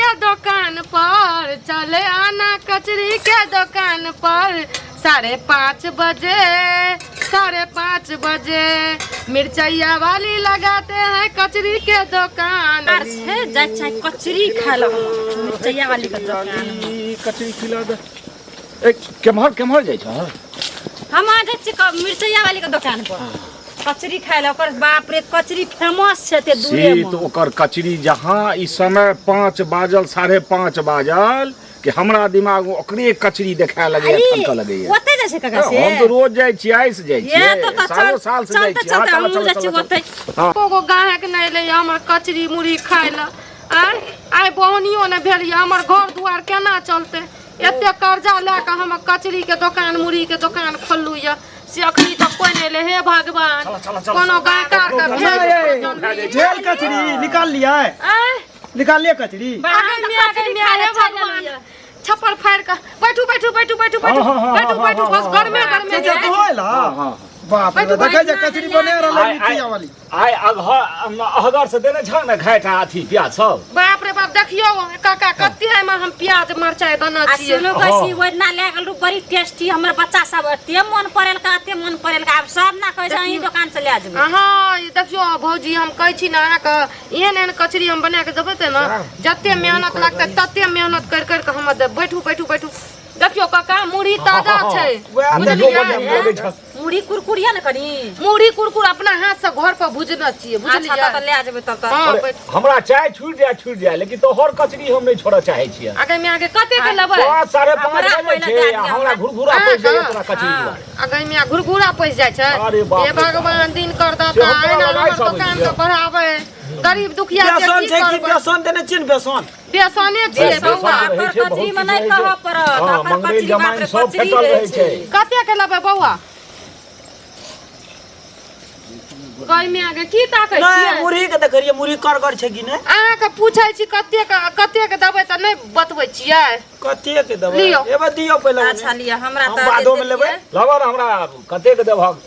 के दुकान पर, चले आना कचरी के दुकान पर। 5:30 बजे, 5:30 बजे मिर्चैया वाली लगाते हैं कचरी के दुकान। जाए कचरी खा लो मिर्चैया वाली के दुकान। कचरी खिला दे। केम्हर जाइ छ? हम आ जाए मिर्चैया वाली के दुकान पर कचरी खाए ला। बाप रे कचरी फेमस छै ते दूरे में। तो ओकर कचरी जहां इस समय 5 बाजल 5:30 बाजल कि हमरा दिमाग में ओकरे कचरी देखा लगे ठनका लगे। ओते जाय छै काका से? हम तो रोज जाइ छी, आइ से जाइ छी, सालों साल से जाइ छी। हम जाय छी ओते। को गाहक नहीं ले हमर कचरी मुड़ी खाए ला। आइ बहनियो ने भेल हमर घर दुआर केना चलते? एते कर्जा ला के हम कचरी के दुकान मुड़ी के दुकान खोललू या से अखनी तक कोई नहीं ले। हे भगवान कोनो गायकार के भेज झेल कचरी निकाल लिया है। निकाल लिया कचरी। भगवान छप्पर फाड़ के बैठू बैठू बैठू बैठू बैठू बैठू बैठू बस घर में बाप रे देखै जे कचरी बने रहल मिर्चैया वाली। आइ अहगर से देने छ न घाटा अथी प्याज सब। बाप रे बाप देखियो काका कते में हम प्याज मरचाई दना छिए। सुनो कैसी ओना लागल बड़ी टेस्टी। हमर बच्चा सब एते मन पड़ेल का एते मन पड़ेल का। अब सब ना कह छै ई दुकान से ले जेबै। हां ई देखियो भौजी हम कहै छी ना के एहन कचरी हम बना के देबै त ना जत्ते मेहनत लागतै तत्ते मेहनत कर कर के हम दे। बैठू बैठू बैठू देखियो काका मुड़ी ताजा छै। मुड़ी कुरकुरिया न करी। मुड़ी कुरकुर अपना हाथ से घर पर भुजना छिए बुझलियै। अच्छा त ले जेबै तब त। हमरा चाय छूट जाय लेकिन तोहर कचरी हम नहीं छोड़ चाहे छियै। आगे में आगे कते के लेबै? 5:30 बजे छै हमरा घुरघुरा पैस जाय तोरा कचरी दुआरे। आगे में घुरघुरा पैस जाय छै। हे भगवान दिन कर दाता एना हमर दुकान के बढ़ावे। गरीब दुखिया के बेसन छै कि बेसन देने छिन बेसन? बेसने छिए बौआ। कचरी में नहीं कह परत। अपन कचरी जमाइन सब फेटल रहै छै। कते के लेबै बौआ? गई में आगे की ताकै छियै? नहीं मुरही के देखरिए मुरही करगर छै कि नै? अहाँ के पूछै छी कते के देबै त नहीं बतबै छियै। कते के देबै? एबे दियो पहिले। अच्छा लिया हमरा त बादो में लेबै। लवन हमरा कते के देबहक?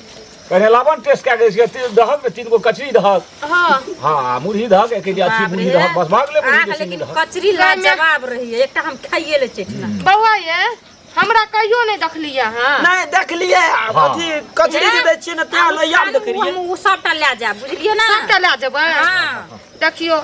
कहले लवन टेस्ट का के दहक में 3 गो कचरी दहक। हां मुरही दहक एक केजी अच्छी मुरही दहक बस भाग ले मुरही। लेकिन कचरी ला जवाब रही एकटा हम खाइए ले चटना। बौआ ये हमरा कहियो नहीं देखलिए। हां नहीं देखलिए अथी कचरी जे दै छियै न त लइया में देखलिए। हम उ सबटा ले जा बुझलिए ना। सबटा ले जेबै। हां देखियो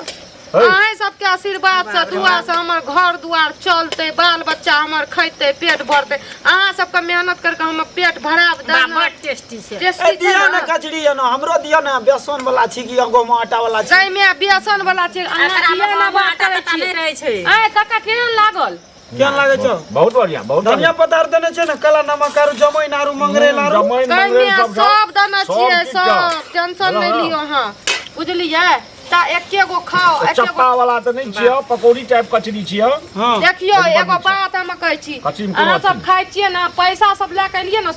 अहाँ सबके आशीर्वाद से दुआ से हमर घर दुआर चलते बाल बच्चा हमर खैते पेट भरते। अहाँ सबके मेहनत करके हम पेट भराब दे। बड़ टेस्टी छै। ए दिया ना कचरी न हमरो दिया ना बेसन वाला छी कि एगो आटा वाला छी? गई में बेसन वाला छी। अहाँ दिया ना आटा त नहीं रहे छै। ए काका केहन लागल? केहन लागे छ? बहुत बढ़िया बहुत धनिया पत्ता देने छै न काला नमक आरु जमैन आरु मंगरेल आरु सब देना छिए सब टेंशन नहीं लियो। हां बुझलिए ता एके गो खाओ। चप्पा वाला त नहीं छियो पकौड़ी टाइप कचरी छियो। हां देखियो एगो बात हम कहै छी अहाँ सब खाइ छिए ना पैसा सब ले के लिए ना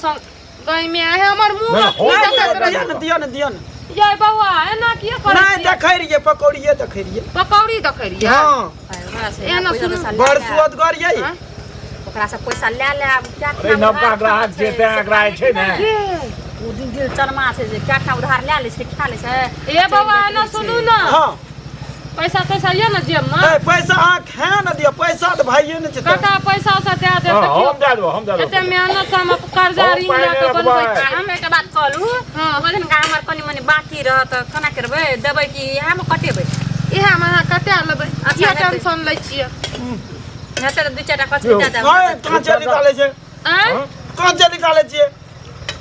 गई में हमर मुंह दिया न ये बौआ एना किया करै छी? नहीं देखै रिए पकौड़िए देखै रिए। पकौड़ी देखै रिए? हां एना सुन बड़ सुअदगर ये। ओकरा से पैसा ले अब क्या अरे नवका ग्राहक जे ते ग्राहक छै ने ओ दिन दिल चरमा छै जे क्या उधार ले छै खा ले छै। ए बाबा एना सुनू ना। हां पैसा ये ना जेब में। ए पैसा आ खा न दियो पैसा त भाइये न छै। काका पैसा से दे दे। हम दे देबो एते मेहनत से हम कर्जा ऋण लेके बनबै छी। हम एकटा बात कहलू ओजन का हमर कनी मनी बाकी रह त केना करबै देबै कि इहा में कटेबै? इहा में अहाँ कटा लेबै। अच्छा टेंशन लै छियै। हेते त 2-4 टा कचरी दे दे। हां कांचे निकाले छै। कांचे निकाले छियै।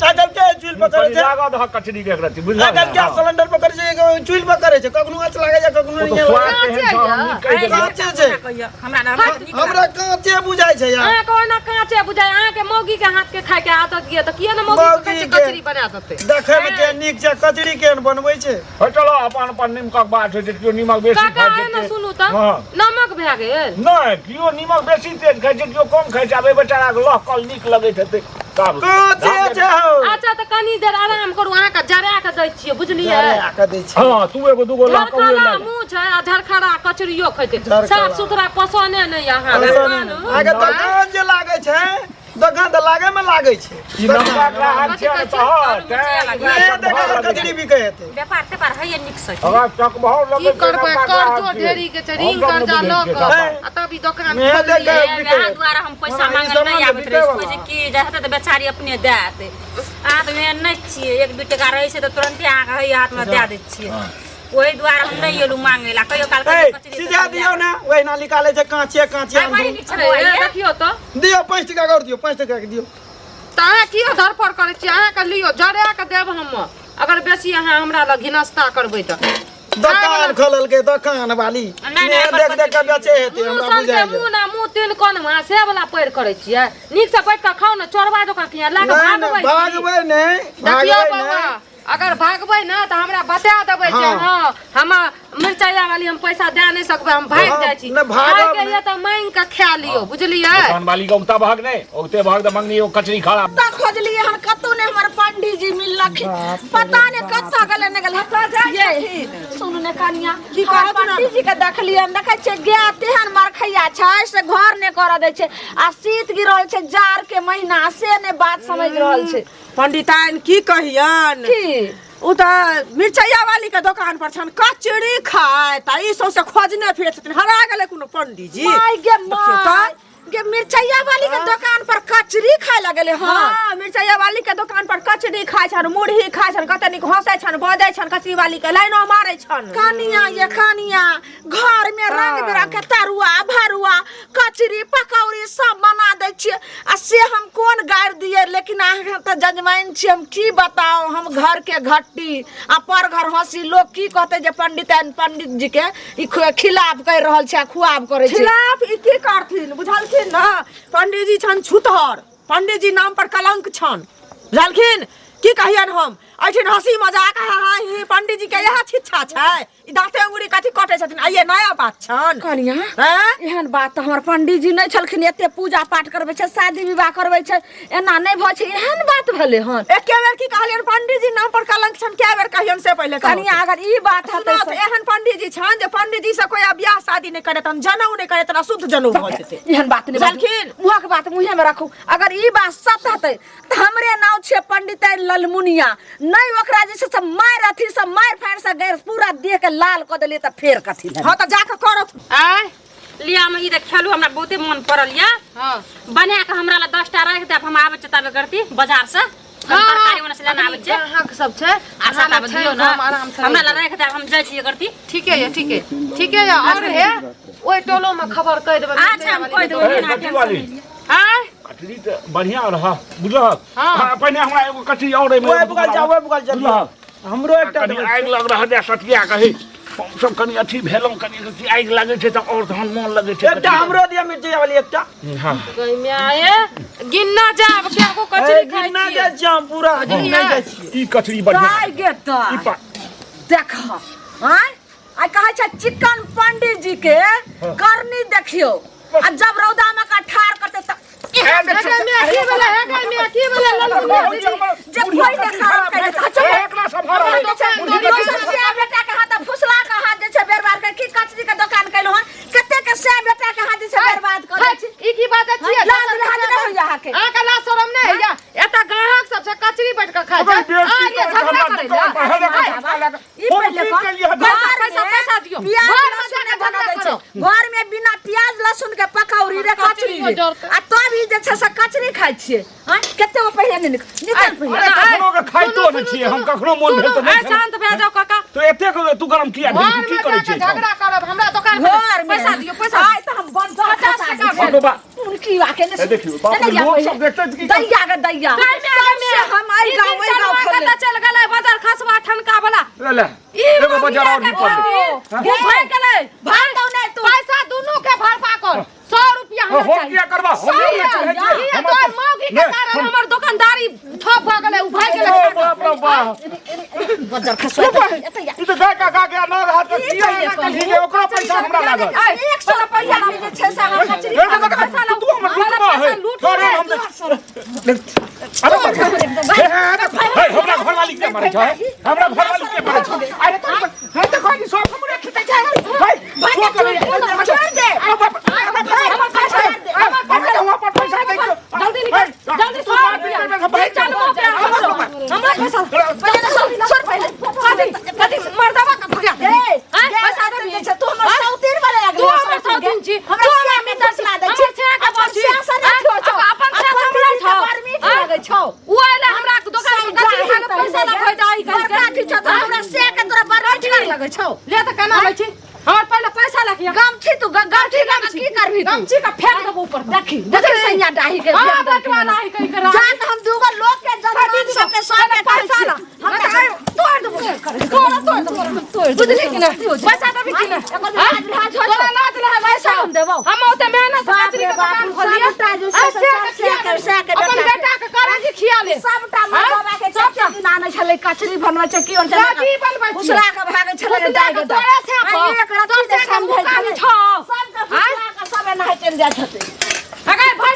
चादर के चूल पर करे छै। लागत ह कचरी के एकरती बुझला। अगर गैस सिलेंडर पर करे छै चूल पर करे छै कखनो आँच लागे छै कखनो नहीं लागे। कांचे छै हमरा कांचे बुझाय छै यार। अहाँ कोना कांचे बुझाय? अहाँ के मौगी के हाथ के खाय के आदत ये त किया न मौगी के कचरी बना देते? देखे में के नीक छै कचरी केहन बनबै छै। हो चलो अपन निमक बात होय छै कियो निमक बेसी काका खाय छै। एना सुनू त नमक भए गेल। नहीं कियो निमक बेसी तेज खाय छै कियो कम खाय छै। अब बेचारा के लहकल नीक लगैत हेतै तब कांचे छै। अच्छा त कनी देर आराम करू। अहाँ के जरा के दै छियै बुझलियै? जरा के दै छियै। हां तू एगो दूगो लहकल झरखड़ा मुंह छै आ झरखड़ा कचरियो खैते। साफ सुथरा पसने नहीं अहाँ आगे दुकान जे लागे छै दोकान त लागे में लागे छे ई नंबर रहल छै त कचरी बिकै हेतै व्यापार तेपार है निक से अगर चक बहुत की लगे करबै कर्जो ढेरी के छै ऋण कर्जा ल क तभी दुकान यहाँ द्वारा हम पैसा मांगल नहीं आबैत रहे कोई की जाते त बेचारी अपने दे देते अहाँ त में नहीं छिए 1-2 टका रहै छै त तुरंते अहाँ के हाथ में दे दै छिए ओही द्वारा हम नहीं एलू मांगे ला कहियो काल के सीधा दियो ना ओही ना निकाले छै कांचे हम देखियो त दियो 5 टका कर दियो 5 टका के दियो त अहाँ कियो धरफड़ करै छी अहाँ के लियो जरा के देब हम अगर बेसी अहाँ हमरा लग घिनस्ता करबै त दुकान खोलल के दुकान वाली देख देख के बेचे हेतै हमरा बुझाय मुंह तीन कोन में से वाला पैर करै छियै नीक से बैठ के खाओ न चोरबा जका किया लाग भागबै नहीं अगर भागबै ना त हमरा बता देबै जे हां हम मिरचाइया वाली हम पैसा दे नहीं सकबै हम भाग जाय छी भाग के लिए त मांग के खा लियो बुझलियै दुकान वाली के उता भाग नहीं ओते भाग त मंगनी ओ कचरी खाला त खोजलिए हम कतो ने हमर पंडित जी मिललख पता ने कत्ता गले ने गल हटा जाय सुन ने कनिया की कह पंडित जी के देखलिए हम देखै छै गे तेहन मरखैया छै से घर ने कर दै छै आ शीत गिरल छै जार के महीना से ने बात समझ रहल छै पंडिताइन की कहियन की उ त मिरचाइया वाली के दुकान पर छन कचड़ी खाए त ई सौसे खोजने फिरे छथिन हरा गेले कोनो पंडित जी माय गे माय गे मिरचाइया वाली के दुकान पर कचड़ी खाए लगले हां मिरचाइया वाली के दुकान पर कचड़ी खाए छन मुरही खाए छन कतनी हंसै छन बदै छन कचड़ी वाली के लाइनो मारै छन कनिया ये कनिया घर में रंग बिरंग के तरुआ भरुआ कचड़ी पकौड़ी सब बना दै छिए आ से हम कोन गाड़ दिए लेकिन अहाँ त जजमान छी हम की बताओ हम घर के घट्टी आ पर घर हंसी लोग की कहते जे पंडित जी के ई खिलाफ कर रहल छै खुआब करे छै खिलाफ ई की करथिन बुझलखिन ना पंडित जी छन छुतहर पंडित जी नाम पर कलंक छन बुझलखिन की कहियन हम ऐठिन हंसी मजाक हां पंडित जी के यह शिक्षा छै ई दांते अंगुरी कथि कटे छथिन आइए नया बात छन कनिया हैं एहन बात त हमर पंडित जी नै छलखिन एते पूजा पाठ करबै छै शादी विवाह करबै छै एना नै भ छै एहन बात भेलै हन एके बेर की कहलियन पंडित जी नाम पर कलंक छन के बेर कहियन से पहले कनिया अगर ई बात हतै तो एहन पंडित जी छन जे पंडित जी से कोई ब्याह शादी नै करे तन जनऊ नै करे तन शुद्ध जनऊ भ जेतै एहन बात नै बुझलखिन मुहक बात मुहे में रखू अगर ई बात सच हतै त हमरे नाम छै पंडित ललमुनिया नै ओकरा जे से मार अथी से मार फाड़ से गैर पूरा देह के लाल क देले त फेर कथि ले हां त जाके करत आय लिया में ई खेलू हमरा बहुते मन पड़ल या हां बना के हमरा ला 10 टा रख दे हम आबै चताबे करती बाजार से तरकारी वाला से लेना आबै छै हक सब छै आ साथ आबै दियो ना हमरा ला रख दे हम जाय छी करती ठीके है और है ओइ टोलो में खबर कह देबै अच्छा हम कह देबै कचरी वाली हां कचरी त बढ़िया रहा बुझलक हां पहिने हमरा एगो कचरी और में ओए बुगल जा हमरो एकटा कनी आगि लग रहा है सटिया कही हम सब कनी अथी भेलौं कनी आगि लागे छै त और तहन मन लगे छै एकटा हमरो दिया मिर्ची वाली एकटा हां गई में आए गिनना जाब के को कचरी खाई गिनना जा जाम पूरा गिनना जा छी ई कचरी बढ़िया आइ गे त ई देख आइ कहै छै चिकन पंडित जी के करनी देखियो आ जब रौदा में का ठार करते त की वाला ललमुनिया जब कोई देखा करे एकरा सफर से बेटा के हाथ फुसला के हाथ जे छै बर्बाद कर की कचरी के दुकान कैलो हन कते के से बेटा के हाथ से बर्बाद कर छै ई की बात छै लाज लाज नहीं होइया के आ का लाज शरम नहीं होइया एता ग्राहक सब से कचरी बैठ के खाय छै आ ये झगड़ा करे ई पहले पैसा दियो प्याज लहसुन के बना दै छै घर में बिना प्याज लहसुन के पकौड़ी रे कचरी आ तब ई जे छै से कचरी खाय छियै हां कते वो पहले निकल पहले कखनो के खाइतो न छी हम कखनो मोन भेल त आ शांत भए जाओ काका तो एते तू गरम किया की करे छै झगड़ा करब हमरा दुकान पर पैसा दियो पैसा आइ त हम 50 टका बाबा उनकी आके ने देखियो बाप रे लोग सब देखते कि दैया के दैया हम आई गांव पता चल गेलै बाजार खसवा ठनका वाला ले एगो बाजार और नहीं पड़े ये भाई गेलै भाई दो नहीं तू पैसा दोनों के भरपा कर 100 रुपया हम हो क्या करबा हम तो मौगी के कारण हमर दुकानदारी ठप भ गेलै उ भाई गेलै बाप रे बाप बाजार खसवा ई तो गा के ना हाथ किया कथि ओकरा पैसा हमरा लागल 100 रुपया हम जे छै से हम कचरी पैसा तू हमर लूटबा है थोड़े हम हमरा घर वाली के मारे छै हमरा घर वाली के मारे छै अरे तो कोई सब हमरे खिते छै भाई छोड़ दे पैसा दे जल्दी निकल छी हमरा तू से हमरा के दसला दै छी अपन से असर अपन से हमरा छौ लागै छौ ओ एले हमरा दुकान में कचरी खाने पैसा ना भेटाई बड़का की छ हमरा से के तोरा बड़ ठीक लागै छौ ले त केना लै छी हमर पहले पैसा लाखिए गमछी तू गमछी की करबी तू गमछी का फेंक देबो ऊपर देखी देखी सैया डाही के हां बटवा नाही कहि कर जान हम दूगो लोग के जजमान सबके साथ पैसा ला हम तोड़ देबो तोड़ बुझली कि ना पैसा देबी कि ना तोरा लाज ले पैसा हम देबो हम ओते मेहनत से कचरी के दुकान खोलिए अपन बेटा के करे जी खिया ले सबटा बाबा के चचा दिन आने छले कचरी बनबै छै की और कचरी बनबै छी फुसला के भागे छले दाइ तोरा से एक रत्ती से समझै छले छौ सब के फुसला के सब एना चल जाय छथि अगर भाई